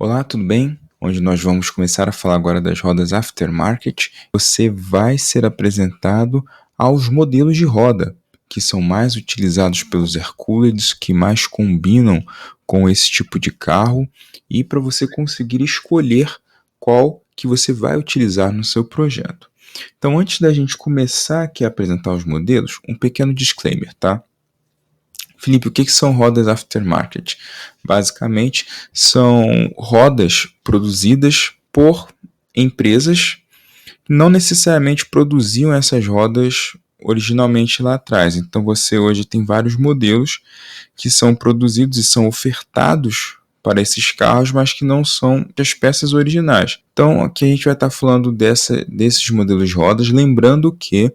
Olá, tudo bem? Onde nós vamos começar a falar agora das rodas aftermarket. Você vai ser apresentado aos modelos de roda que são mais utilizados pelos aircoolers, que mais combinam com esse tipo de carro, e para você conseguir escolher qual que você vai utilizar no seu projeto. Então, antes da gente começar aqui a apresentar os modelos, um pequeno disclaimer, tá? Felipe, o que são rodas aftermarket? Basicamente, são rodas produzidas por empresas que não necessariamente produziam essas rodas originalmente lá atrás. Então, você hoje tem vários modelos que são produzidos e são ofertados para esses carros, mas que não são as peças originais. Então, aqui a gente vai estar falando desses modelos de rodas, lembrando que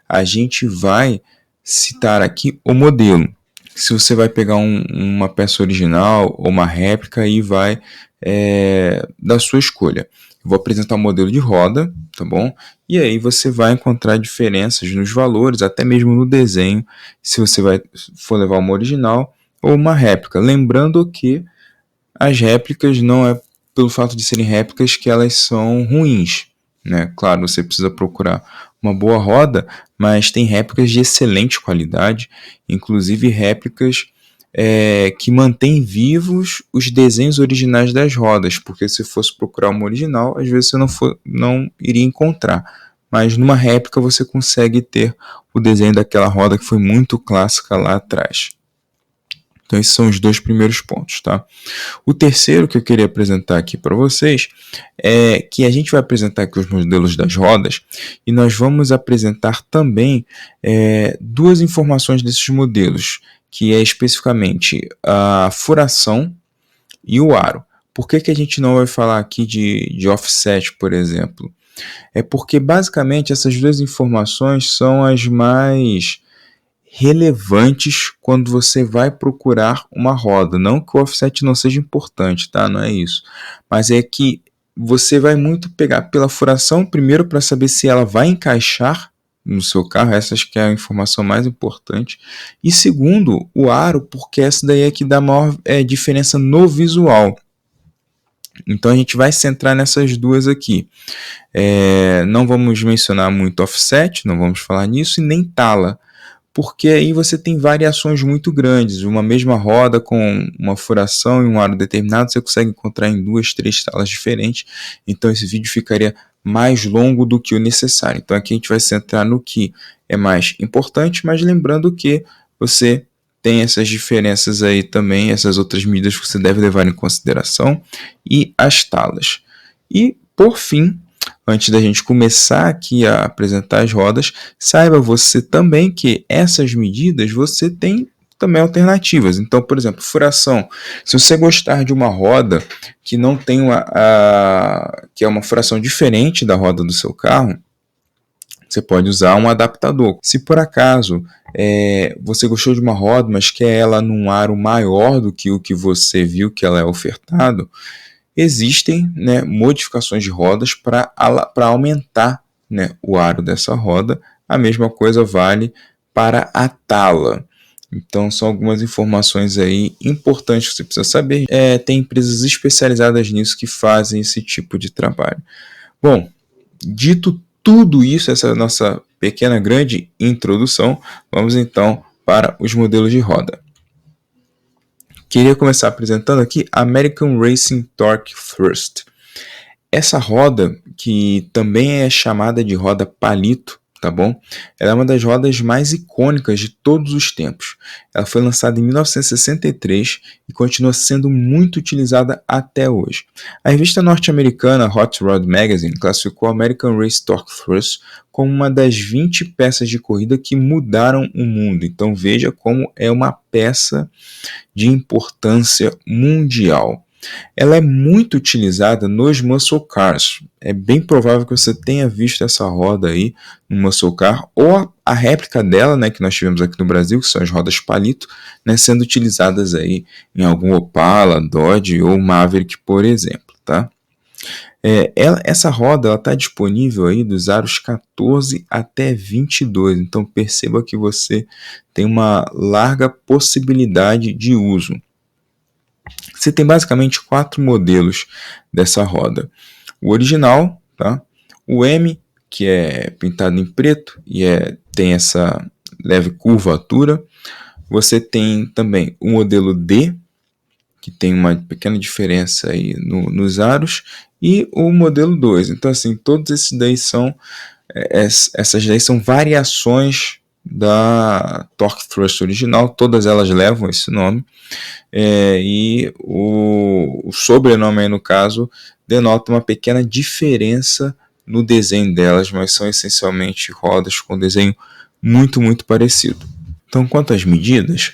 a gente vai citar aqui o modelo. Se você vai pegar uma peça original ou uma réplica e vai da sua escolha. Eu vou apresentar o modelo de roda, tá bom? E aí você vai encontrar diferenças nos valores, até mesmo no desenho, se você for levar uma original ou uma réplica. Lembrando que as réplicas não é pelo fato de serem réplicas que elas são ruins, né? Claro, você precisa procurar uma boa roda, mas tem réplicas de excelente qualidade, inclusive réplicas que mantêm vivos os desenhos originais das rodas, porque se fosse procurar uma original, às vezes você não iria encontrar, mas numa réplica você consegue ter o desenho daquela roda que foi muito clássica lá atrás. Então esses são os dois primeiros pontos, tá? O terceiro que eu queria apresentar aqui para vocês é que a gente vai apresentar aqui os modelos das rodas e nós vamos apresentar também duas informações desses modelos, que é especificamente a furação e o aro. Por que a gente não vai falar aqui de offset, por exemplo? É porque basicamente essas duas informações são as mais relevantes quando você vai procurar uma roda. Não que o offset não seja importante, tá? Não é isso. Mas é que você vai muito pegar pela furação, primeiro para saber se ela vai encaixar no seu carro, essa acho que é a informação mais importante. E segundo, o aro, porque essa daí é que dá a maior diferença no visual. Então a gente vai centrar nessas duas aqui. Não vamos mencionar muito offset, não vamos falar nisso, e nem tala, porque aí você tem variações muito grandes. Uma mesma roda com uma furação e um aro determinado, você consegue encontrar em 2, 3 salas diferentes. Então esse vídeo ficaria mais longo do que o necessário. Então aqui a gente vai centrar no que é mais importante, mas lembrando que você tem essas diferenças aí também, essas outras medidas que você deve levar em consideração, e as talas. E por fim, antes da gente começar aqui a apresentar as rodas, saiba você também que essas medidas você tem também alternativas. Então, por exemplo, furação. Se você gostar de uma roda que não tem que é uma furação diferente da roda do seu carro, você pode usar um adaptador. Se por acaso você gostou de uma roda, mas quer ela num aro maior do que o que você viu que ela é ofertado, existem modificações de rodas para aumentar o aro dessa roda. A mesma coisa vale para a tala. Então são algumas informações aí importantes que você precisa saber. Tem empresas especializadas nisso que fazem esse tipo de trabalho. Bom, dito tudo isso, essa nossa pequena grande introdução, vamos então para os modelos de roda. Queria começar apresentando aqui a American Racing Torque Thrust. Essa roda, que também é chamada de roda palito, tá bom? Ela é uma das rodas mais icônicas de todos os tempos. Ela foi lançada em 1963 e continua sendo muito utilizada até hoje. A revista norte-americana Hot Rod Magazine classificou a American Race Torque Thrust como uma das 20 peças de corrida que mudaram o mundo. Então veja como é uma peça de importância mundial. Ela é muito utilizada nos muscle cars. É bem provável que você tenha visto essa roda aí no muscle car, ou a réplica dela, que nós tivemos aqui no Brasil, que são as rodas palito, sendo utilizadas aí em algum Opala, Dodge ou Maverick, por exemplo, tá? Essa roda está disponível aí dos aros 14 até 22, então perceba que você tem uma larga possibilidade de uso. Você tem basicamente 4 modelos dessa roda. O original, tá? O M, que é pintado em preto e tem essa leve curvatura. Você tem também o modelo D, que tem uma pequena diferença aí nos aros, e o modelo 2. Então, assim, todos esses daí essas daí são variações da Torque Thrust original, todas elas levam esse nome, e o sobrenome aí no caso denota uma pequena diferença no desenho delas, mas são essencialmente rodas com desenho muito, muito parecido. Então, quanto às medidas,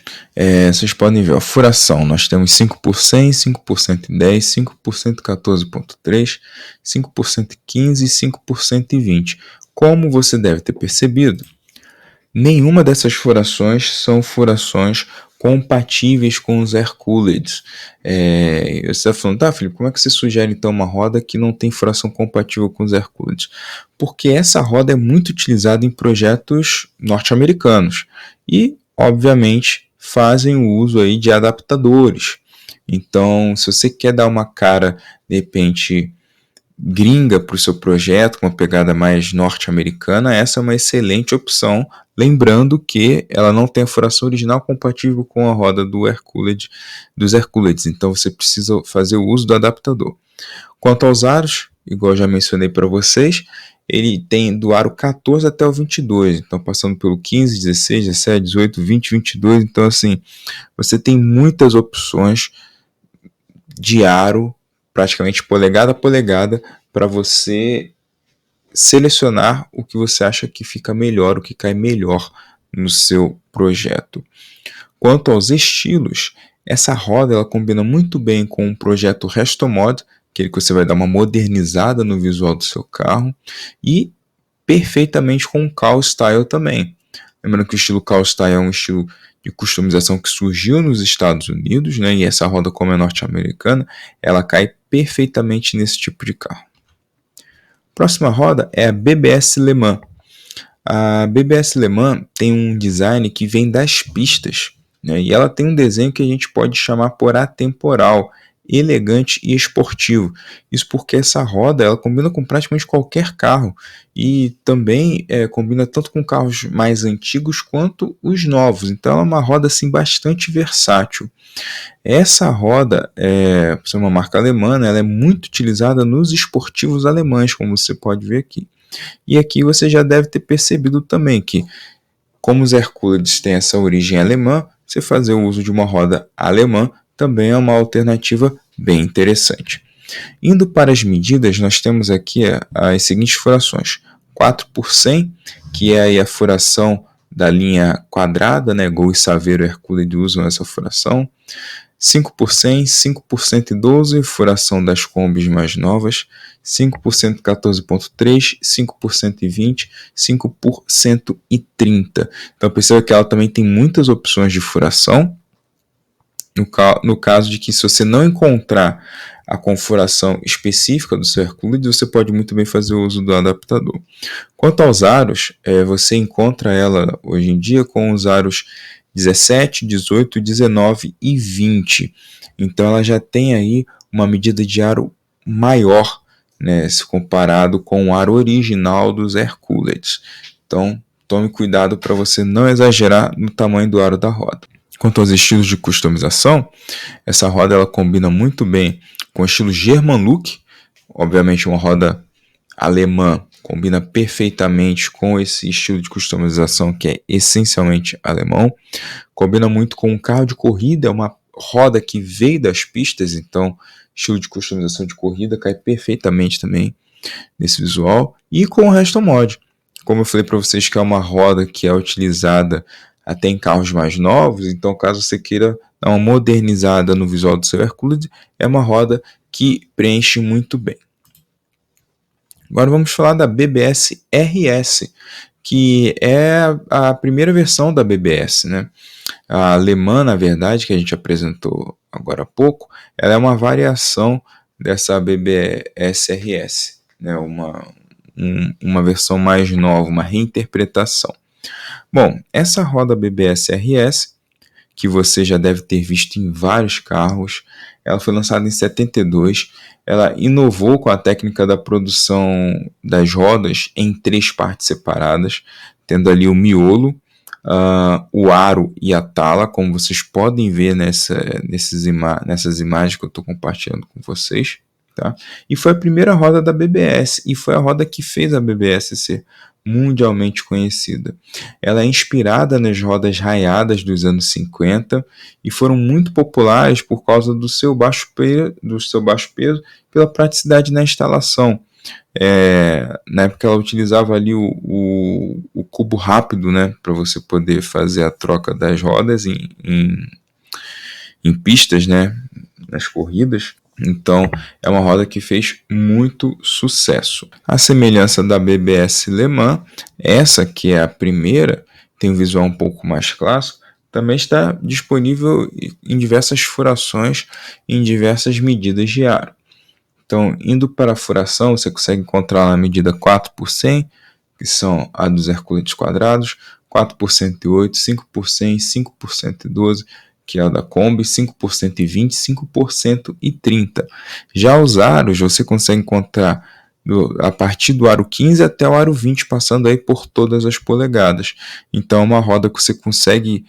vocês podem ver a furação. Nós temos 5%, 5% em 10, 5% 14,3, 5% 15 e 5% 20. Como você deve ter percebido, nenhuma dessas furações são furações compatíveis com os air-cooled. Você está falando, tá, Felipe, como é que você sugere então uma roda que não tem furação compatível com os air-cooled? Porque essa roda é muito utilizada em projetos norte-americanos e, obviamente, fazem o uso aí de adaptadores. Então, se você quer dar uma cara, de repente, gringa para o seu projeto, com uma pegada mais norte-americana, essa é uma excelente opção, lembrando que ela não tem a furação original compatível com a roda dos air-cooleds, então você precisa fazer o uso do adaptador. Quanto aos aros, igual eu já mencionei para vocês, ele tem do aro 14 até o 22, então passando pelo 15, 16, 17, 18, 20, 22, então assim, você tem muitas opções de aro, praticamente polegada a polegada, para você selecionar o que você acha que fica melhor, o que cai melhor no seu projeto. Quanto aos estilos, essa roda ela combina muito bem com o projeto Restomod, aquele que você vai dar uma modernizada no visual do seu carro, e perfeitamente com o Cal Style também. Lembrando que o estilo Cal Style é um estilo de customização que surgiu nos Estados Unidos, né? E essa roda, como é norte-americana, ela cai perfeitamente nesse tipo de carro. Próxima roda é a BBS Le Mans. A BBS Le Mans tem um design que vem das pistas, né? E ela tem um desenho que a gente pode chamar por atemporal, elegante e esportivo. Isso porque essa roda ela combina com praticamente qualquer carro e também combina tanto com carros mais antigos quanto os novos. Então ela é uma roda assim, bastante versátil. Essa roda, por ser uma marca alemã, né, ela é muito utilizada nos esportivos alemães, como você pode ver aqui. E aqui você já deve ter percebido também que, como os air-cooleds têm essa origem alemã, você fazer o uso de uma roda alemã também é uma alternativa bem interessante. Indo para as medidas, nós temos aqui as seguintes furações. 4 por 100, que é aí a furação da linha quadrada, né? Gol e Saveiro Air-cooled usam essa furação. 5 por 100, 5 por 112, furação das combis mais novas, 5 por 114.3, 5 por 120, 5 por 130. Então perceba que ela também tem muitas opções de furação, no caso de que se você não encontrar a configuração específica do seu air-cooled, você pode muito bem fazer o uso do adaptador. Quanto aos aros, você encontra ela hoje em dia com os aros 17, 18, 19 e 20. Então ela já tem aí uma medida de aro maior, né, se comparado com o aro original dos air-cooleds. Então tome cuidado para você não exagerar no tamanho do aro da roda. Quanto aos estilos de customização, essa roda ela combina muito bem com o estilo German Look, obviamente uma roda alemã combina perfeitamente com esse estilo de customização que é essencialmente alemão, combina muito com um carro de corrida, é uma roda que veio das pistas, então estilo de customização de corrida cai perfeitamente também nesse visual, e com o Resto Mod, como eu falei para vocês que é uma roda que é utilizada até em carros mais novos, então caso você queira dar uma modernizada no visual do seu air-cooled, é uma roda que preenche muito bem. Agora vamos falar da BBS RS, que é a primeira versão da BBS, né? A alemã, na verdade, que a gente apresentou agora há pouco, ela é uma variação dessa BBS RS, né? Uma versão mais nova, uma reinterpretação. Bom, essa roda BBS RS, que você já deve ter visto em vários carros. Ela foi lançada em 72. Ela inovou com a técnica da produção das rodas em 3 partes separadas, tendo ali o miolo, o aro e a tala, como vocês podem ver nessas imagens que eu estou compartilhando com vocês. Tá? E foi a primeira roda da BBS, e foi a roda que fez a BBS ser mundialmente conhecida. Ela é inspirada nas rodas raiadas dos anos 50 e foram muito populares por causa do seu baixo peso, pela praticidade na instalação. Na época ela utilizava ali o cubo rápido, né, para você poder fazer a troca das rodas em pistas, né, nas corridas. Então, é uma roda que fez muito sucesso. A semelhança da BBS Le Mans, essa que é a primeira, tem um visual um pouco mais clássico, também está disponível em diversas furações, em diversas medidas de aro. Então, indo para a furação, você consegue encontrar a medida 4x100, que são a dos Hercules quadrados, 4x108, 5x100, 5x112, que é a da Kombi, 5x120, 5x130. Já os aros você consegue encontrar a partir do aro 15 até o aro 20, passando aí por todas as polegadas. Então é uma roda que você consegue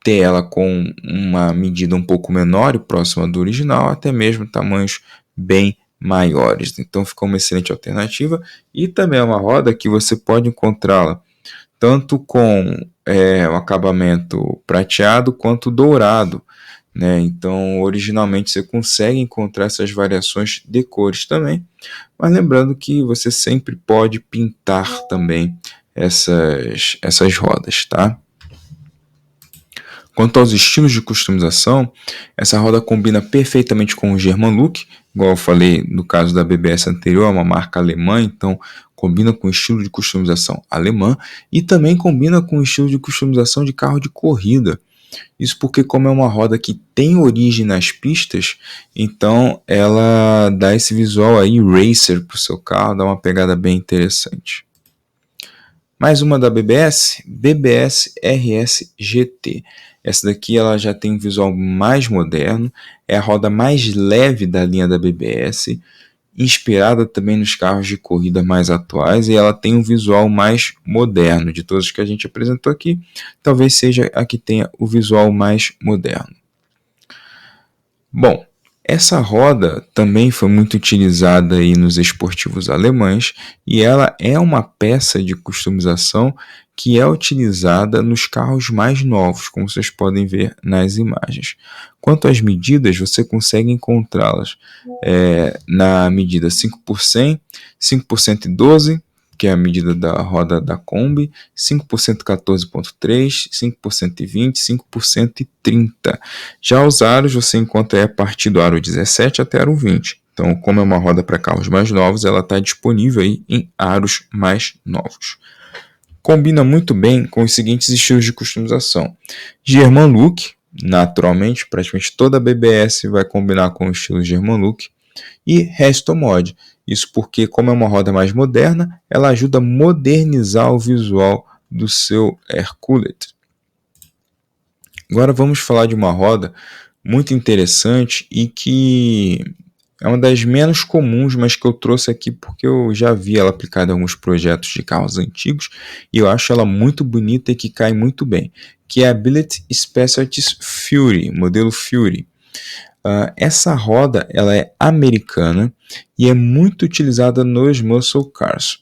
ter ela com uma medida um pouco menor e próxima do original, até mesmo tamanhos bem maiores. Então fica uma excelente alternativa, e também é uma roda que você pode encontrá-la tanto com o acabamento prateado quanto dourado, né? Então, originalmente você consegue encontrar essas variações de cores também, mas lembrando que você sempre pode pintar também essas rodas, tá? Quanto aos estilos de customização, essa roda combina perfeitamente com o German Look, igual eu falei no caso da BBS anterior, é uma marca alemã, então combina com o estilo de customização alemã e também combina com o estilo de customização de carro de corrida. Isso porque, como é uma roda que tem origem nas pistas, então ela dá esse visual aí racer para o seu carro, dá uma pegada bem interessante. Mais uma da BBS, BBS RS GT. Essa daqui ela já tem um visual mais moderno, é a roda mais leve da linha da BBS, inspirada também nos carros de corrida mais atuais, e ela tem um visual mais moderno. De todos que a gente apresentou aqui, talvez seja a que tenha o visual mais moderno. Bom, essa roda também foi muito utilizada aí nos esportivos alemães, e ela é uma peça de customização que é utilizada nos carros mais novos, como vocês podem ver nas imagens. Quanto às medidas, você consegue encontrá-las na medida 5x100, 5x112, que é a medida da roda da Kombi, 5x14.3, 5x120, 5x130. Já os aros você encontra a partir do aro 17 até aro 20. Então, como é uma roda para carros mais novos, ela está disponível aí em aros mais novos. Combina muito bem com os seguintes estilos de customização. German Look, naturalmente, praticamente toda a BBS vai combinar com o estilo German Look. E Resto Mod, isso porque, como é uma roda mais moderna, ela ajuda a modernizar o visual do seu Hercules. Agora vamos falar de uma roda muito interessante e que é uma das menos comuns, mas que eu trouxe aqui porque eu já vi ela aplicada em alguns projetos de carros antigos e eu acho ela muito bonita e que cai muito bem, que é a Billet Specialties Fury, modelo Fury. Essa roda ela é americana e é muito utilizada nos muscle cars.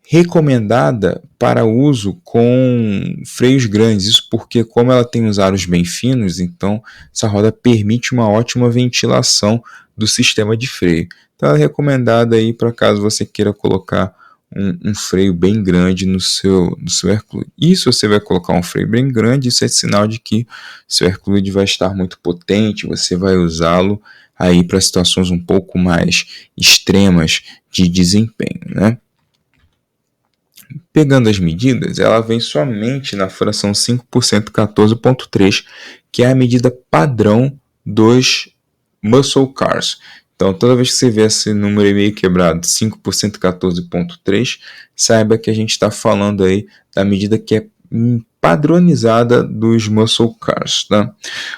Recomendada para uso com freios grandes, isso porque, como ela tem os aros bem finos, então essa roda permite uma ótima ventilação do sistema de freio. Então ela é recomendada aí para caso você queira colocar um freio bem grande no seu Hercules. E se você vai colocar um freio bem grande, isso é sinal de que seu Hercules vai estar muito potente, você vai usá-lo aí para situações um pouco mais extremas de desempenho, né? Pegando as medidas, ela vem somente na furação 5x14.3, que é a medida padrão dos muscle cars. Então, toda vez que você vê esse número meio quebrado, 5x14.3, saiba que a gente está falando aí da medida que é padronizada dos muscle cars, tá?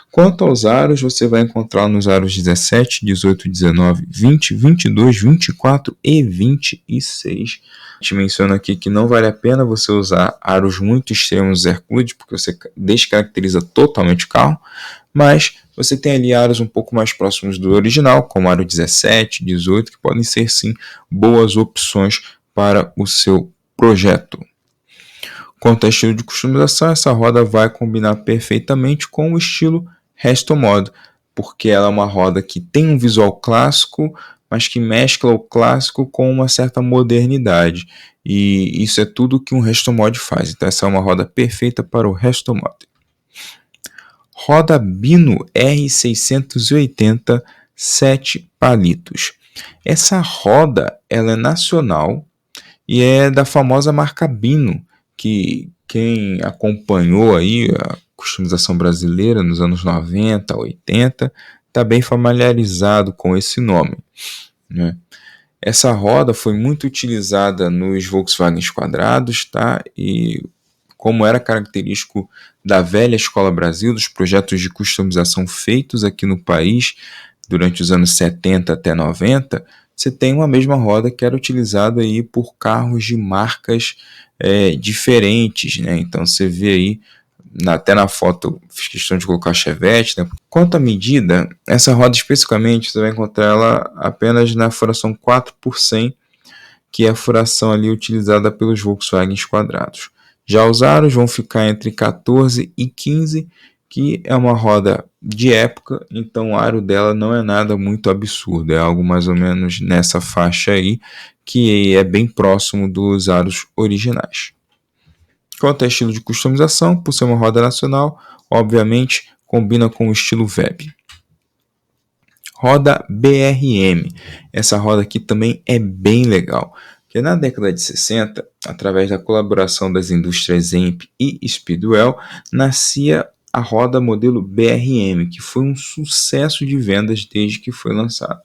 Quanto aos aros, você vai encontrar nos aros 17, 18, 19, 20, 22, 24 e 26. A gente menciona aqui que não vale a pena você usar aros muito extremos Hercules, porque você descaracteriza totalmente o carro, mas você tem ali aros um pouco mais próximos do original, como aro 17, 18, que podem ser sim boas opções para o seu projeto. Quanto ao estilo de customização, essa roda vai combinar perfeitamente com o estilo Resto Mod, porque ela é uma roda que tem um visual clássico, mas que mescla o clássico com uma certa modernidade. E isso é tudo que um Resto Mod faz. Então essa é uma roda perfeita para o Resto Mod. Roda Bino R680 7 palitos. Essa roda ela é nacional e é da famosa marca Bino, que quem acompanhou aí a customização brasileira nos anos 90, 80, está bem familiarizado com esse nome, né? Essa roda foi muito utilizada nos Volkswagen quadrados, tá? E como era característico da velha Escola Brasil, dos projetos de customização feitos aqui no país durante os anos 70 até 90, você tem uma mesma roda que era utilizada aí por carros de marcas diferentes, né? Então você vê aí, até na foto fiz questão de colocar Chevette, né? Quanto à medida, essa roda especificamente você vai encontrar ela apenas na furação 4x100, que é a furação ali utilizada pelos Volkswagen quadrados. Já os aros vão ficar entre 14 e 15, que é uma roda de época, então o aro dela não é nada muito absurdo, é algo mais ou menos nessa faixa aí, que é bem próximo dos aros originais. Quanto ao estilo de customização, por ser uma roda nacional, obviamente combina com o estilo Web. Roda BRM. Essa roda aqui também é bem legal, porque na década de 60, através da colaboração das indústrias Zemp e Speedwell, nascia a roda modelo BRM, que foi um sucesso de vendas desde que foi lançada,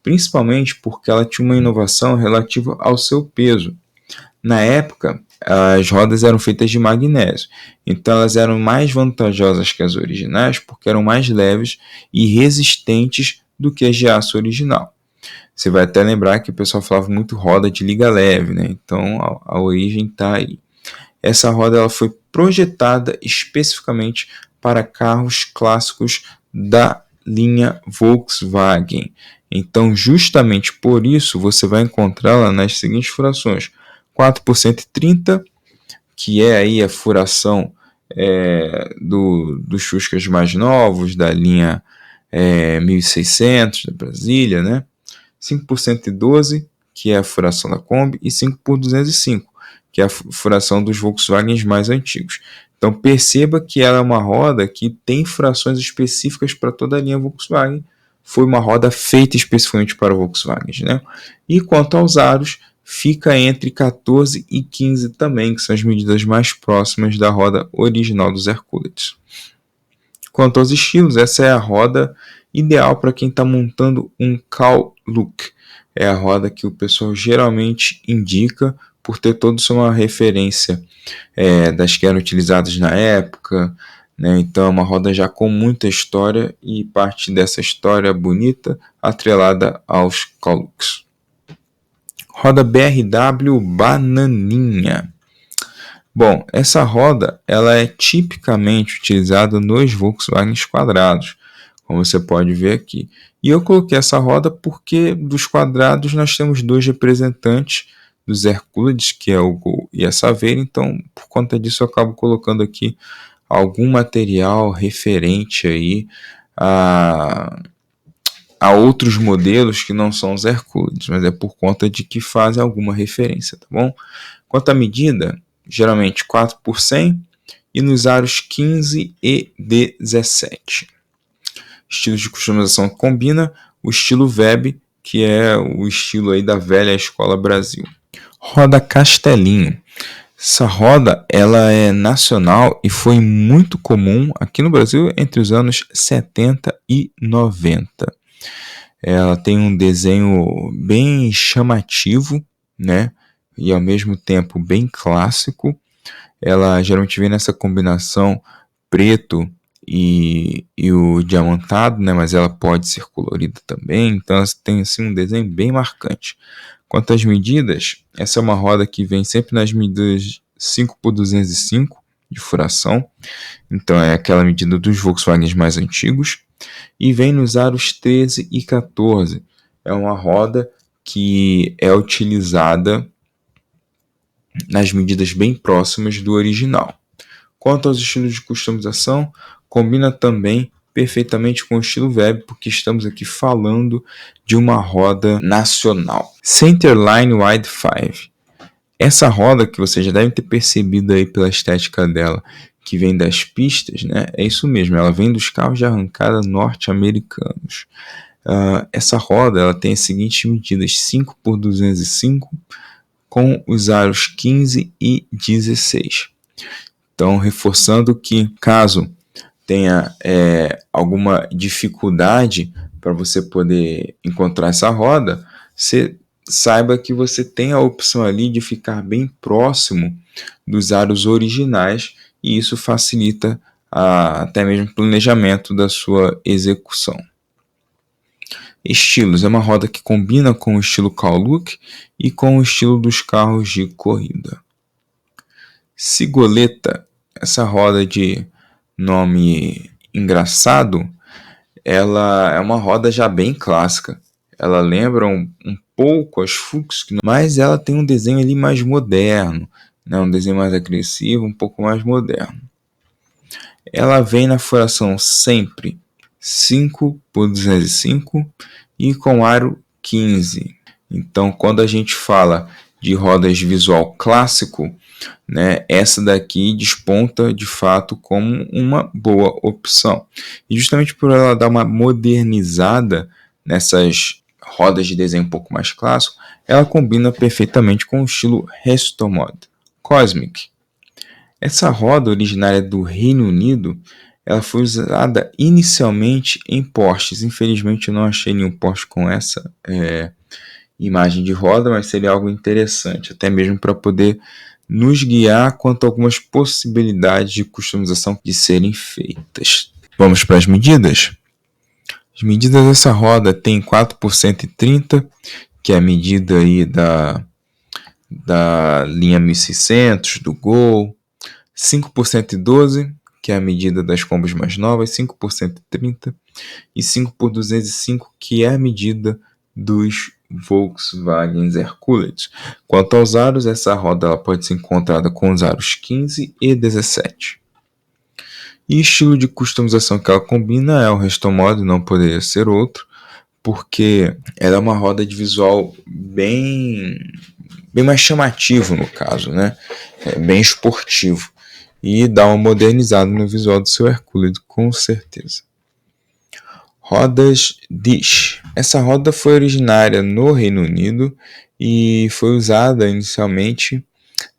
principalmente porque ela tinha uma inovação relativa ao seu peso. Na época, as rodas eram feitas de magnésio, então elas eram mais vantajosas que as originais porque eram mais leves e resistentes do que as de aço original. Você vai até lembrar que o pessoal falava muito roda de liga leve, né? Então a origem está aí. Essa roda ela foi projetada especificamente para carros clássicos da linha Volkswagen. Então, justamente por isso, você vai encontrá-la nas seguintes furações: 4x130, que é aí a furação dos Fuscas mais novos, da linha 1600 da Brasília, né? 5x112, que é a furação da Kombi, e 5x205, que é a furação dos Volkswagens mais antigos. Então perceba que ela é uma roda que tem furações específicas para toda a linha Volkswagen. Foi uma roda feita especificamente para Volkswagen, né? E quanto aos aros, fica entre 14 e 15 também, que são as medidas mais próximas da roda original dos Hercules. Quanto aos estilos, essa é a roda ideal para quem está montando um cowl look. É a roda que o pessoal geralmente indica por ter toda uma referência das que eram utilizadas na época, né? Então é uma roda já com muita história e parte dessa história bonita atrelada aos cowl looks. Roda BRW Bananinha. Bom, essa roda ela é tipicamente utilizada nos Volkswagen quadrados, como você pode ver aqui. E eu coloquei essa roda porque dos quadrados nós temos dois representantes dos Hercules, que é o Gol e a Saveiro, então por conta disso eu acabo colocando aqui algum material referente aí a outros modelos que não são os Hercules, mas é por conta de que fazem alguma referência, tá bom? Quanto à medida, geralmente 4x100 e nos aros 15 e 17. Estilos de customização combina o estilo Web, que é o estilo aí da velha Escola Brasil. Roda Castelinho. Essa roda ela é nacional e foi muito comum aqui no Brasil entre os anos 70 e 90. Ela tem um desenho bem chamativo, né? E ao mesmo tempo bem clássico. ela geralmente vem nessa combinação preto e o diamantado, né? Mas ela pode ser colorida também, então ela tem assim, um desenho bem marcante. Quanto às medidas, essa é uma roda que vem sempre nas medidas 5x205 de furação, então é aquela medida dos Volkswagen mais antigos, e vem nos aros 13 e 14. É uma roda que é utilizada nas medidas bem próximas do original. Quanto aos estilos de customização, combina também perfeitamente com o estilo web, porque estamos aqui falando de uma roda nacional. Centerline Wide 5. Essa roda que você já deve ter percebido aí pela estética dela, que vem das pistas, né? É isso mesmo, ela vem dos carros de arrancada norte-americanos. Essa roda ela tem as seguintes medidas: 5x205 com os aros 15 e 16. Então, reforçando que caso tenha alguma dificuldade para você poder encontrar essa roda, você saiba que você tem a opção ali de ficar bem próximo dos aros originais, e isso facilita até mesmo o planejamento da sua execução. Estilos: é uma roda que combina com o estilo Cowlook e com o estilo dos carros de corrida. Cigoleta: essa roda de nome engraçado, ela é uma roda já bem clássica. Ela lembra um pouco as Fuchs, mas ela tem um desenho ali mais moderno, né? Um desenho mais agressivo, um pouco mais moderno. Ela vem na furação sempre 5x205 e com aro 15. Então, quando a gente fala de rodas de visual clássico, né, essa daqui desponta de fato como uma boa opção. E justamente por ela dar uma modernizada nessas rodas de desenho um pouco mais clássico, ela combina perfeitamente com o estilo Resto Mod. Cosmic. Essa roda originária do Reino Unido, ela foi usada inicialmente em Porsches. Infelizmente eu não achei nenhum Porsche com essa imagem de roda, mas seria algo interessante, até mesmo para poder nos guiar quanto a algumas possibilidades de customização de serem feitas. Vamos para as medidas? As medidas dessa roda tem 4x130, que é a medida aí da linha 1600, do Gol, 5x112, que é a medida das combos mais novas, 5x130, e 5x205, que é a medida dos Volkswagen Hercules. Quanto aos aros, essa roda ela pode ser encontrada com os aros 15 e 17. E estilo de customização que ela combina é o Resto Mod, não poderia ser outro, porque ela é uma roda de visual bem mais chamativo no caso, né? Bem esportivo, e dá uma modernizada no visual do seu Hercules, com certeza. Rodas Dish. Essa roda foi originária no Reino Unido e foi usada inicialmente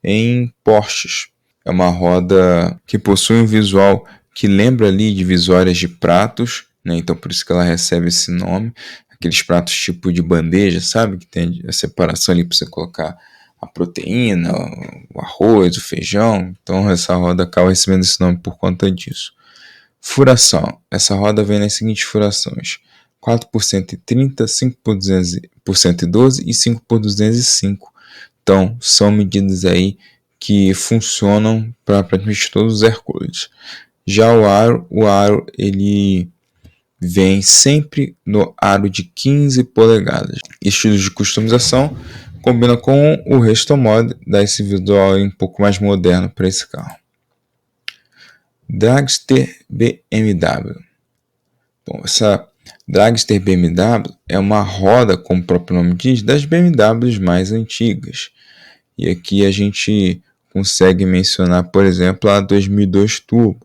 em Porsches. É uma roda que possui um visual que lembra ali divisórias de pratos, né? Então por isso que ela recebe esse nome. Aqueles pratos tipo de bandeja, sabe? Que tem a separação ali para você colocar a proteína, o arroz, o feijão. Então essa roda acaba recebendo esse nome por conta disso. Furação. Essa roda vem nas seguintes furações: 4x130, 5x112 e 5x205. Então, são medidas aí que funcionam para praticamente todos os Hercules. Já o aro ele vem sempre no aro de 15 polegadas. Estilos de customização combina com o Resto Mod, dá esse visual um pouco mais moderno para esse carro. Dragster BMW. Bom, essa Dragster BMW é uma roda, como o próprio nome diz, das BMWs mais antigas. E aqui a gente consegue mencionar, por exemplo, a 2002 Turbo,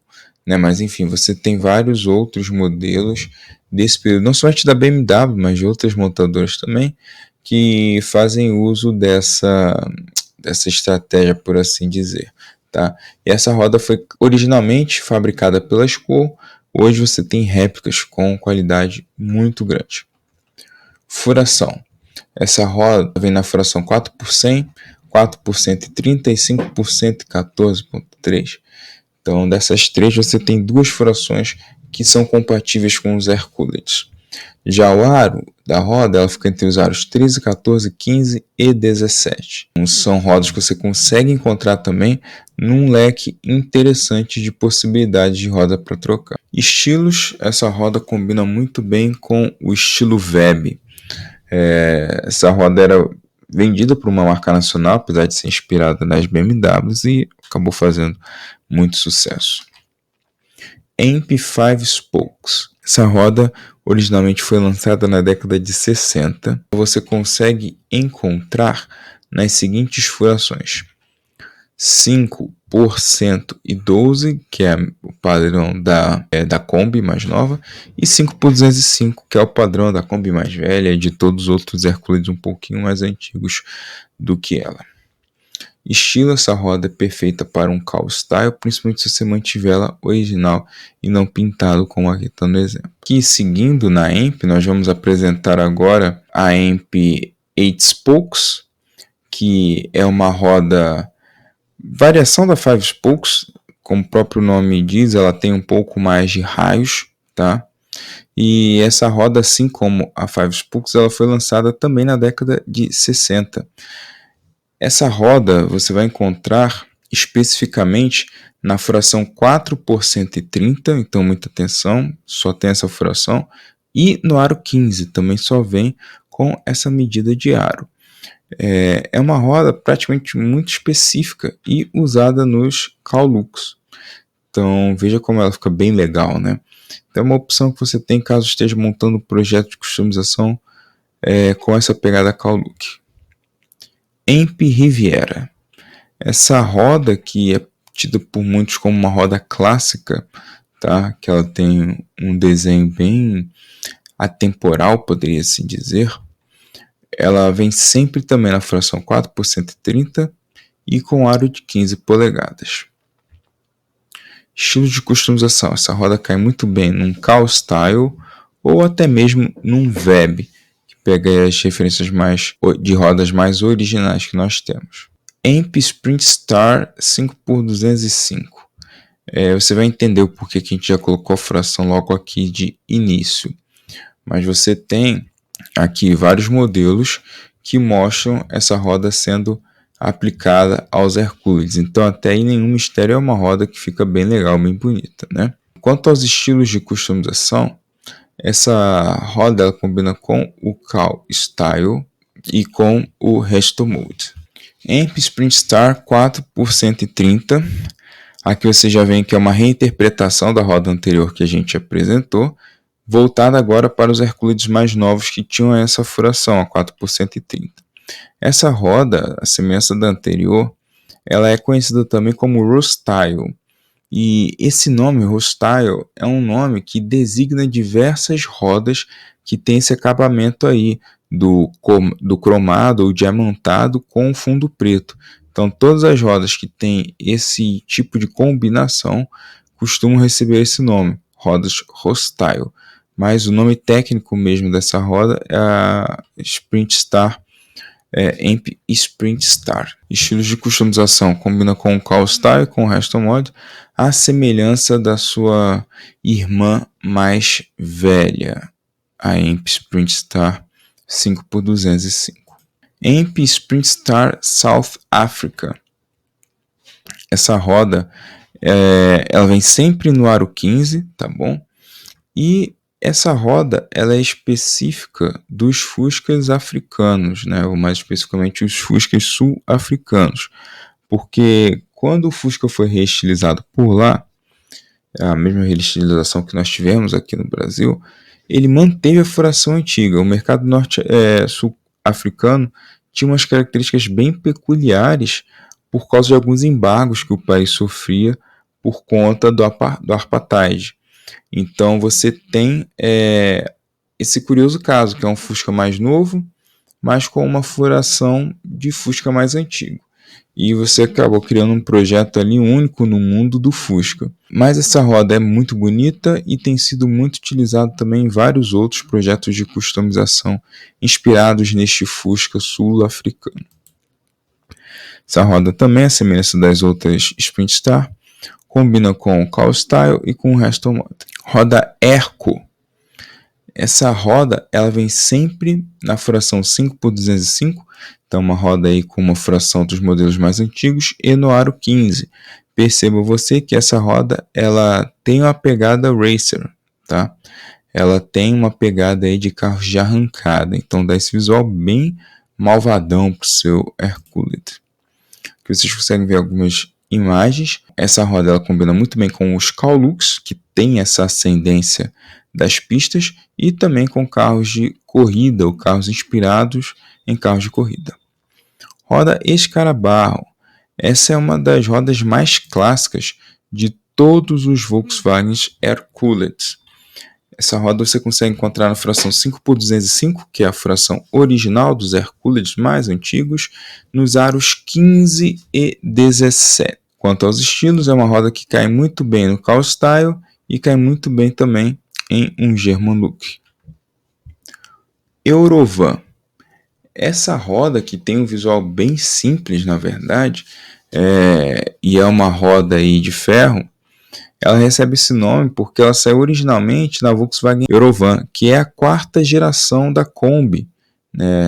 né? Mas enfim, você tem vários outros modelos desse período, não somente da BMW, mas de outras montadoras também, que fazem uso dessa estratégia, por assim dizer. Tá? E essa roda foi originalmente fabricada pela Skol. Hoje você tem réplicas com qualidade muito grande. Furação. Essa roda vem na furação 4x100, 4,30% e 5% 14,3%. Então, dessas três, você tem duas furações que são compatíveis com os Hercules. Já o aro da roda, ela fica entre os aros 13, 14, 15 e 17. Então, são rodas que você consegue encontrar também num leque interessante de possibilidades de roda para trocar. Estilos, essa roda combina muito bem com o estilo Web. Essa roda era vendida por uma marca nacional, apesar de ser inspirada nas BMWs, e acabou fazendo muito sucesso. Amp 5 Spokes. Essa roda originalmente foi lançada na década de 60. Você consegue encontrar nas seguintes furações: 5 por 112, que é o padrão da Kombi mais nova, e 5 por 205, que é o padrão da Kombi mais velha e de todos os outros Hercules um pouquinho mais antigos do que ela. Estilo, essa roda é perfeita para um cowl style, principalmente se você mantiver ela original e não pintado, como aqui está no exemplo. Aqui, seguindo na Amp, nós vamos apresentar agora a Amp 8 Spokes, que é uma roda variação da 5 Spokes. Como o próprio nome diz, ela tem um pouco mais de raios, tá? E essa roda, assim como a 5 Spokes, ela foi lançada também na década de 60. Essa roda você vai encontrar especificamente na furação 4 por 130, então muita atenção, só tem essa furação, e no aro 15, também só vem com essa medida de aro. É uma roda praticamente muito específica e usada nos cowlooks. Então veja como ela fica bem legal, né? Então é uma opção que você tem caso esteja montando um projeto de customização com essa pegada cowlook. Amp Riviera. Essa roda, que é tida por muitos como uma roda clássica, tá? Que ela tem um desenho bem atemporal, poderia se dizer. Ela vem sempre também na fração 4 por 130 e com aro de 15 polegadas. Estilo de customização. Essa roda cai muito bem num cowl style ou até mesmo num Web, que pega as referências de rodas mais originais que nós temos. Amp Sprint Star 5x205. Você vai entender o porquê que a gente já colocou a fração logo aqui de início. Mas você tem aqui vários modelos que mostram essa roda sendo aplicada aos Hercules. Então até aí nenhum mistério, é uma roda que fica bem legal, bem bonita, né? Quanto aos estilos de customização, essa roda ela combina com o cowl style e com o resto mode. Amp Sprint Star 4 por 130. Aqui você já vê que é uma reinterpretação da roda anterior que a gente apresentou, voltada agora para os Hercules mais novos que tinham essa furação, a 4 por 130. Essa roda, a semelhança da anterior, ela é conhecida também como Rostyle. E esse nome, Rostyle, é um nome que designa diversas rodas que tem esse acabamento aí do cromado ou diamantado com fundo preto. Então todas as rodas que têm esse tipo de combinação costumam receber esse nome, rodas Rostyle. Mas o nome técnico mesmo dessa roda é a Sprint Star, Amp Sprint Star. Estilos de customização: combina com o cowl style, com o resto mod, a semelhança da sua irmã mais velha, a Amp Sprint Star 5x205. Amp Sprint Star South Africa. Essa roda ela vem sempre no aro 15, tá bom? E essa roda ela é específica dos Fuscas africanos, né? Ou mais especificamente os Fuscas sul-africanos, porque quando o Fusca foi reestilizado por lá, a mesma reestilização que nós tivemos aqui no Brasil, ele manteve a furação antiga. O mercado sul-africano tinha umas características bem peculiares por causa de alguns embargos que o país sofria por conta do apartheid. Então você tem esse curioso caso, que é um Fusca mais novo, mas com uma furação de Fusca mais antigo. E você acabou criando um projeto ali único no mundo do Fusca. Mas essa roda é muito bonita e tem sido muito utilizada também em vários outros projetos de customização inspirados neste Fusca sul-africano. Essa roda também, à semelhança das outras Sprint Star, combina com o Cal Style e com o Reston Motor. Roda Erco. Essa roda ela vem sempre na furação 5x205, então uma roda aí com uma furação dos modelos mais antigos e no aro 15. Perceba você que essa roda ela tem uma pegada racer, tá? Ela tem uma pegada aí de carros de arrancada, então dá esse visual bem malvadão pro seu Hercules. Que vocês conseguem ver algumas imagens. Essa roda ela combina muito bem com os Kaolux, que tem essa ascendência das pistas, e também com carros de corrida ou carros inspirados em carros de corrida. Roda Escarabarro. Essa é uma das rodas mais clássicas de todos os Volkswagen Hercules. Essa roda você consegue encontrar na furação 5x205, que é a furação original dos Hercules mais antigos, nos aros 15 e 17. Quanto aos estilos, é uma roda que cai muito bem no Cal Style e cai muito bem também em um German Look. Eurovan. Essa roda que tem um visual bem simples, na verdade, e é uma roda aí de ferro, ela recebe esse nome porque ela saiu originalmente na Volkswagen Eurovan, que é a quarta geração da Kombi.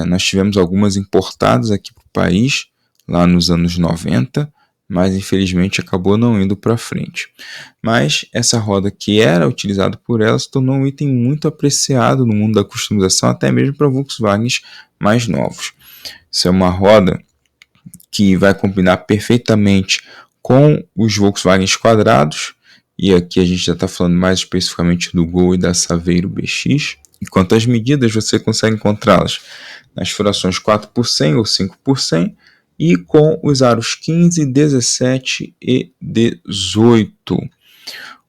Nós tivemos algumas importadas aqui para o país, lá nos anos 90, mas infelizmente acabou não indo para frente. Mas essa roda que era utilizada por ela se tornou um item muito apreciado no mundo da customização, até mesmo para Volkswagens mais novos. Isso é uma roda que vai combinar perfeitamente com os Volkswagens quadrados, e aqui a gente já está falando mais especificamente do Gol e da Saveiro BX. E quanto às medidas, você consegue encontrá-las nas furações 4x100 ou 5x100 e com os aros 15, 17 e 18.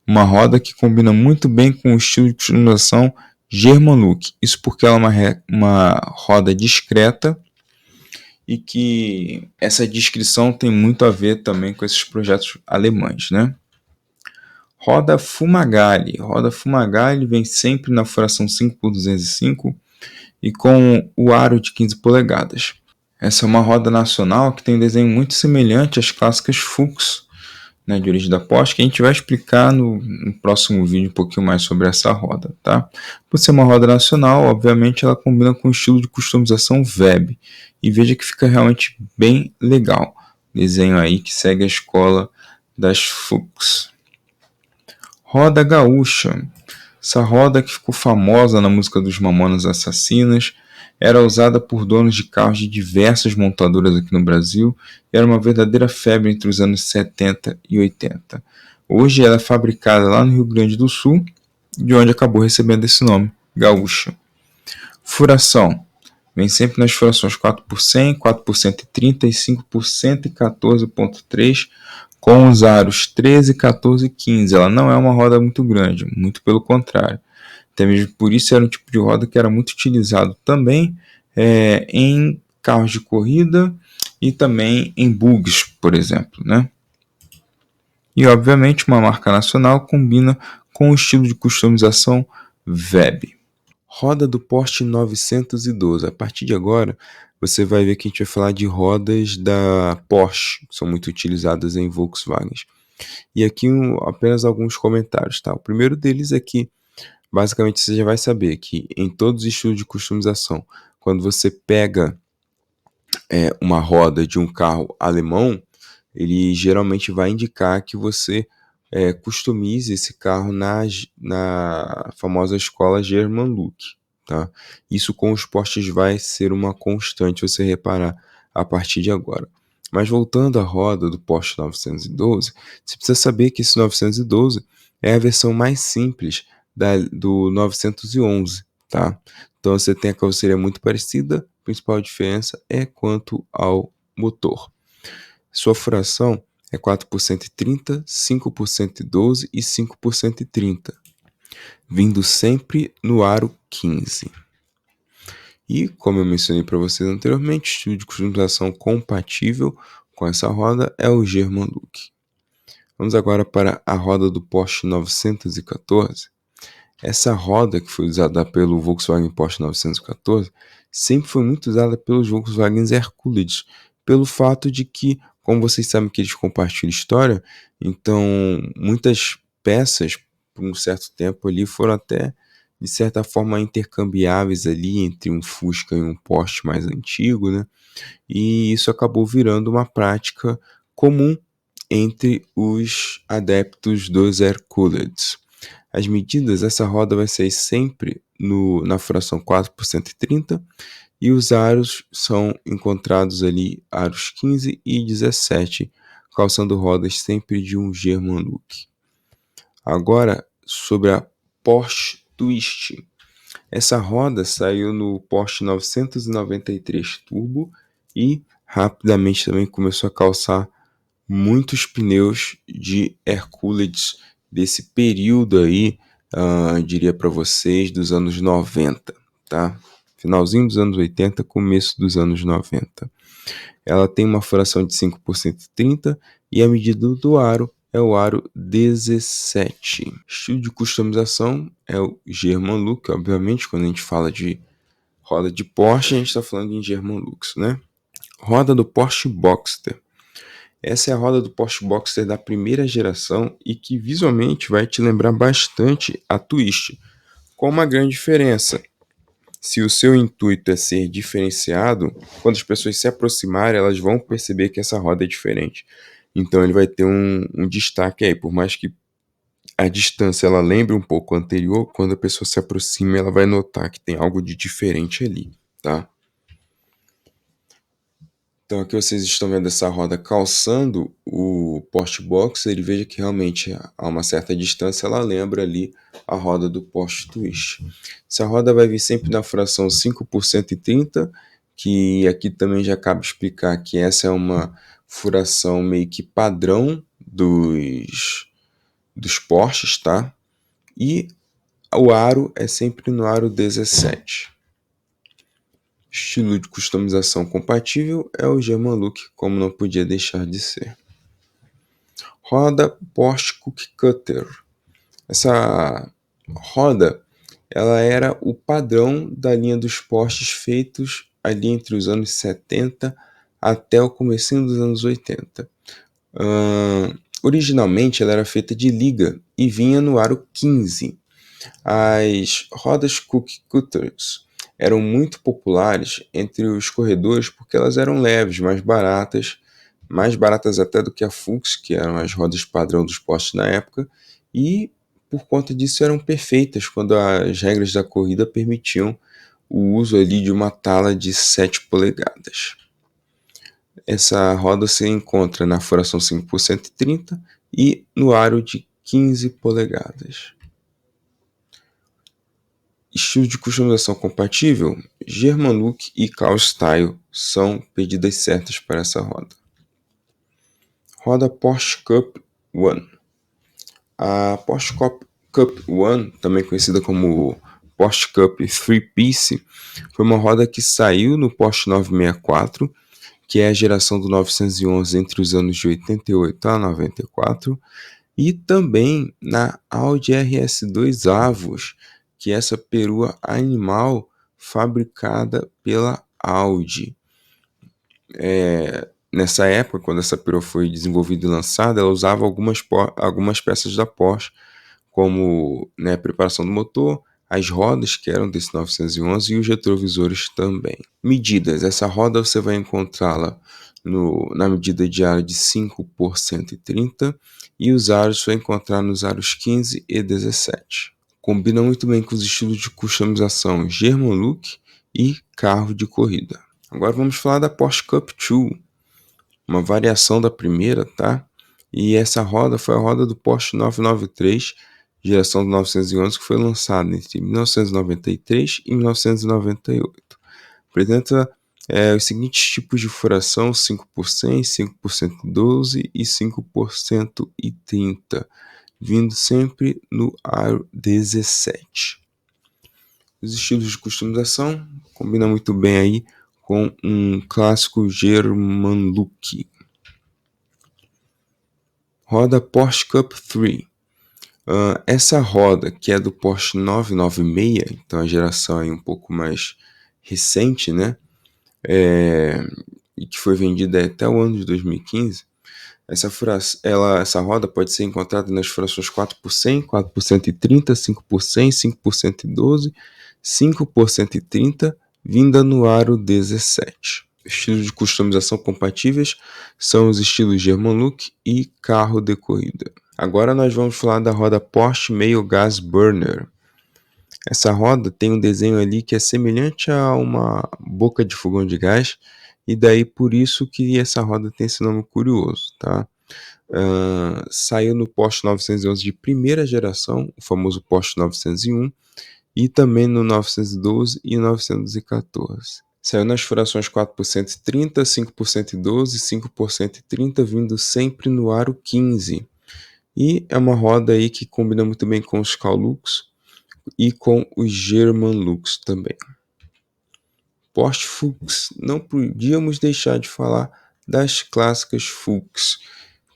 Uma roda que combina muito bem com o estilo de customização German Look. Isso porque ela é uma roda discreta e que essa descrição tem muito a ver também com esses projetos alemães, né? Roda Fumagalli. Roda Fumagalli vem sempre na furação 5x205 e com o aro de 15 polegadas. Essa é uma roda nacional que tem um desenho muito semelhante às clássicas Fuchs, de origem da Porsche, que a gente vai explicar no próximo vídeo um pouquinho mais sobre essa roda, tá? Por ser uma roda nacional, obviamente ela combina com o estilo de customização Web, e veja que fica realmente bem legal. Desenho aí que segue a escola das Fuchs. Roda Gaúcha. Essa roda que ficou famosa na música dos Mamonas Assassinas, era usada por donos de carros de diversas montadoras aqui no Brasil e era uma verdadeira febre entre os anos 70 e 80. Hoje ela é fabricada lá no Rio Grande do Sul, de onde acabou recebendo esse nome, Gaúcha. Furação. Vem sempre nas furações 4x100, 4x130 e 5x114.3, com os aros 13, 14 e 15. Ela não é uma roda muito grande, muito pelo contrário. Até mesmo por isso era um tipo de roda que era muito utilizado também em carros de corrida e também em bugs, por exemplo, né? E obviamente uma marca nacional combina com o estilo de customização Web. Roda do Porsche 912. A partir de agora, você vai ver que a gente vai falar de rodas da Porsche, que são muito utilizadas em Volkswagen. E aqui apenas alguns comentários, tá? O primeiro deles é que, basicamente, você já vai saber que em todos os estilos de customização, quando você pega uma roda de um carro alemão, ele geralmente vai indicar que você customize esse carro na famosa escola German Look, tá? Isso com os Porsches vai ser uma constante, você reparar a partir de agora. Mas voltando à roda do Porsche 912, você precisa saber que esse 912 é a versão mais simples do 911, tá? Então você tem a carroceria muito parecida, a principal diferença é quanto ao motor. Sua furação é 4x130, 5x112 e 5x130, vindo sempre no aro 15. E, como eu mencionei para vocês anteriormente, o estilo de customização compatível com essa roda é o German Look. Vamos agora para a roda do Porsche 914. Essa roda que foi usada pelo Volkswagen Porsche 914 sempre foi muito usada pelos Volkswagen Hercules, pelo fato de que, como vocês sabem que eles compartilham história, então muitas peças, por um certo tempo ali, foram até, de certa forma, intercambiáveis ali entre um Fusca e um Porsche mais antigo, né? E isso acabou virando uma prática comum entre os adeptos dos air-cooled. As medidas, essa roda vai sair sempre na fração 4 por 130 e os aros são encontrados ali, aros 15 e 17, calçando rodas sempre de um German Look. Agora, sobre a Porsche Twist. Essa roda saiu no Porsche 993 Turbo e rapidamente também começou a calçar muitos pneus de Hercules desse período aí, diria para vocês, dos anos 90, tá? Finalzinho dos anos 80, começo dos anos 90. Ela tem uma furação de 5 por 130 e a medida do aro é o aro 17. Estilo de customização é o German Look, obviamente, quando a gente fala de roda de Porsche, a gente está falando em German Looks, né? Roda do Porsche Boxster. Essa é a roda do Porsche Boxster da primeira geração e que visualmente vai te lembrar bastante a Twist, com uma grande diferença. Se o seu intuito é ser diferenciado, quando as pessoas se aproximarem, elas vão perceber que essa roda é diferente. Então ele vai ter um destaque aí, por mais que a distância ela lembre um pouco a anterior, quando a pessoa se aproxima, ela vai notar que tem algo de diferente ali, tá? Então aqui vocês estão vendo essa roda calçando o Porsche Boxer e veja que realmente a uma certa distância ela lembra ali a roda do Porsche Twist. Essa roda vai vir sempre na fração 5 por 130, que aqui também já cabe explicar que essa é uma furação meio que padrão dos Porsches, tá? E o aro é sempre no aro 17. Estilo de customização compatível é o German Look, como não podia deixar de ser. Roda Porsche Cookie Cutter. Essa roda ela era o padrão da linha dos Porsches feitos ali entre os anos 70 até o comecinho dos anos 80. Originalmente ela era feita de liga e vinha no aro 15. As rodas Cookie Cutters eram muito populares entre os corredores porque elas eram leves, mais baratas até do que a Fuchs, que eram as rodas padrão dos Porsche na época, e por conta disso eram perfeitas quando as regras da corrida permitiam o uso ali de uma tala de 7 polegadas. Essa roda se encontra na furação 5 por 130 e no aro de 15 polegadas. Estilo de customização compatível, German Look e Cal Style são pedidas certas para essa roda. Roda Porsche Cup One. A Porsche Cup One, também conhecida como Porsche Cup 3-Piece, foi uma roda que saiu no Porsche 964, que é a geração do 911 entre os anos de 88 a 94, e também na Audi RS2 Avos, que é essa perua animal fabricada pela Audi. Nessa época, quando essa perua foi desenvolvida e lançada, ela usava algumas peças da Porsche, como a preparação do motor, as rodas que eram desse 911 e os retrovisores também. Medidas. Essa roda você vai encontrá-la na medida de aro de 5 por 130 e os aros você vai encontrar nos aros 15 e 17. Combina muito bem com os estilos de customização German Look e carro de corrida. Agora vamos falar da Porsche Cup 2, uma variação da primeira, tá? E essa roda foi a roda do Porsche 993, geração do 911, que foi lançada entre 1993 e 1998. Apresenta os seguintes tipos de furação: 5 por 100, 5 por 112 e 5 por 130, vindo sempre no aro 17. Os estilos de customização combinam muito bem aí com um clássico German Look. Roda Porsche Cup 3. Essa roda, que é do Porsche 996, então a geração é um pouco mais recente, né? e que foi vendida até o ano de 2015, essa roda pode ser encontrada nas frações 4 por 100, 4 por 130, 5 por 100, 5 por 112, 5 por 130, vinda no aro 17. Estilos de customização compatíveis são os estilos German-Look e carro de corrida. Agora nós vamos falar da roda Porsche Meio Gas Burner. Essa roda tem um desenho ali que é semelhante a uma boca de fogão de gás, e daí por isso que essa roda tem esse nome curioso, tá? Saiu no Porsche 911 de primeira geração, o famoso Porsche 901, e também no 912 e 914. Saiu nas frações 4 por 130, 5 por 112, 5 por 130, vindo sempre no aro 15. E é uma roda aí que combina muito bem com os Kaulox e com os German-Lux também. Porsche Fuchs, não podíamos deixar de falar das clássicas Fuchs,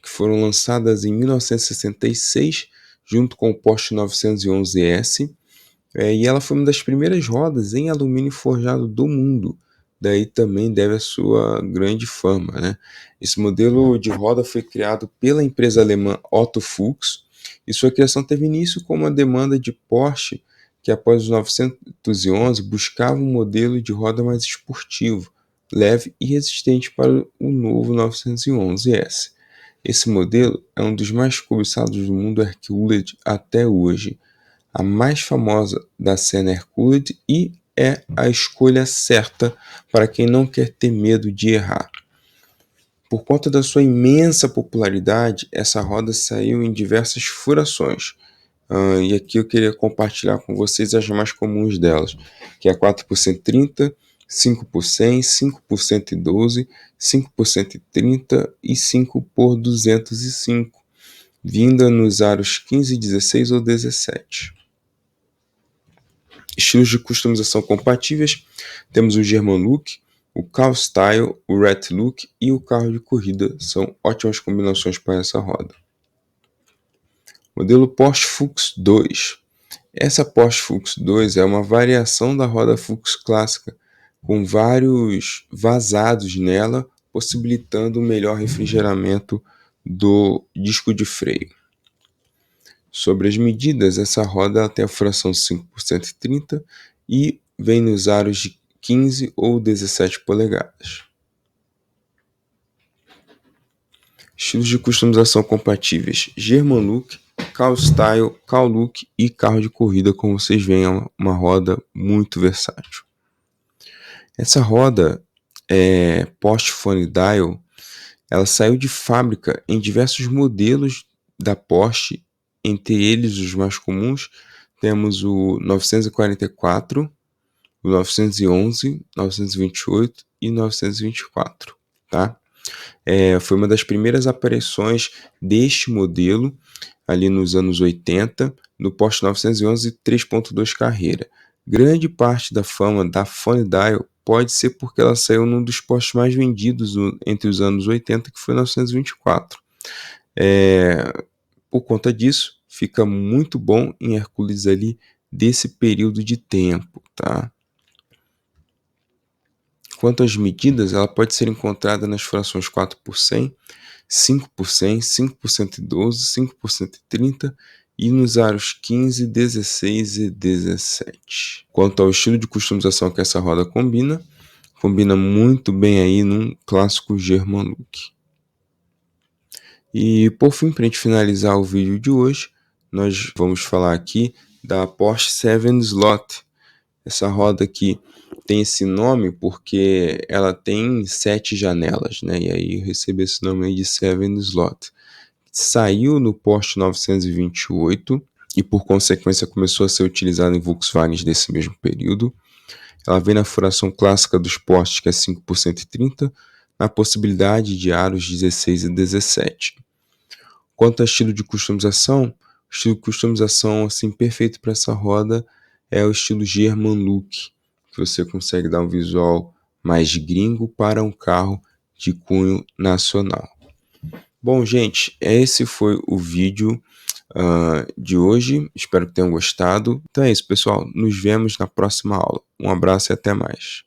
que foram lançadas em 1966, junto com o Porsche 911S, e ela foi uma das primeiras rodas em alumínio forjado do mundo, daí também deve a sua grande fama, né? Esse modelo de roda foi criado pela empresa alemã Otto Fuchs, e sua criação teve início com uma demanda de Porsche, que após os 911 buscava um modelo de roda mais esportivo, leve e resistente para o novo 911S. Esse modelo é um dos mais cobiçados do mundo Hercules até hoje, a mais famosa da cena Hercules, e é a escolha certa para quem não quer ter medo de errar. Por conta da sua imensa popularidade, essa roda saiu em diversas furações. E aqui eu queria compartilhar com vocês as mais comuns delas, que é 4 por 130, 5 por 100, 5 por 112, 5 por 130 e 5 por 205, vinda nos aros 15, 16 ou 17. Estilos de customização compatíveis, temos o German-Look, o Car Style, o Rat Look e o carro de corrida. São ótimas combinações para essa roda. Modelo Porsche Fuchs 2. Essa Porsche Fuchs 2 é uma variação da roda Fuchs clássica, com vários vazados nela, possibilitando um melhor refrigeramento do disco de freio. Sobre as medidas, essa roda tem a fração 5 por 130 e vem nos aros de 15 ou 17 polegadas. Estilos de customização compatíveis: German-Look, Car Style, Kaulox e carro de corrida. Como vocês veem, é uma roda muito versátil. Essa roda Porsche Funny Dial, ela saiu de fábrica em diversos modelos da Porsche. Entre eles, os mais comuns, temos o 944, o 911, 928 e 924, tá? Foi uma das primeiras aparições deste modelo ali nos anos 80, no Porsche 911 3.2 carreira. Grande parte da fama da Funny Dial pode ser porque ela saiu num dos Porsches mais vendidos entre os anos 80, que foi o 924. Por conta disso, fica muito bom em Hercules ali desse período de tempo, tá? Quanto às medidas, ela pode ser encontrada nas frações 4 por 100, 5 por 100, 5 por 112, 5 por 130 e nos aros 15, 16 e 17. Quanto ao estilo de customização que essa roda combina muito bem aí num clássico German-Look. E por fim, para a gente finalizar o vídeo de hoje, nós vamos falar aqui da Porsche 7 Slot. Essa roda aqui tem esse nome porque ela tem 7 janelas, né? E aí recebeu esse nome aí de 7 Slot. Saiu no Porsche 928 e por consequência começou a ser utilizada em Volkswagen desse mesmo período. Ela vem na furação clássica dos Porsches, que é 5 por 130, na possibilidade de aros 16 e 17. Quanto ao estilo de customização, o estilo de customização assim, perfeito para essa roda é o estilo German-Look, que você consegue dar um visual mais gringo para um carro de cunho nacional. Bom, gente, esse foi o vídeo de hoje. Espero que tenham gostado. Então é isso, pessoal. Nos vemos na próxima aula. Um abraço e até mais.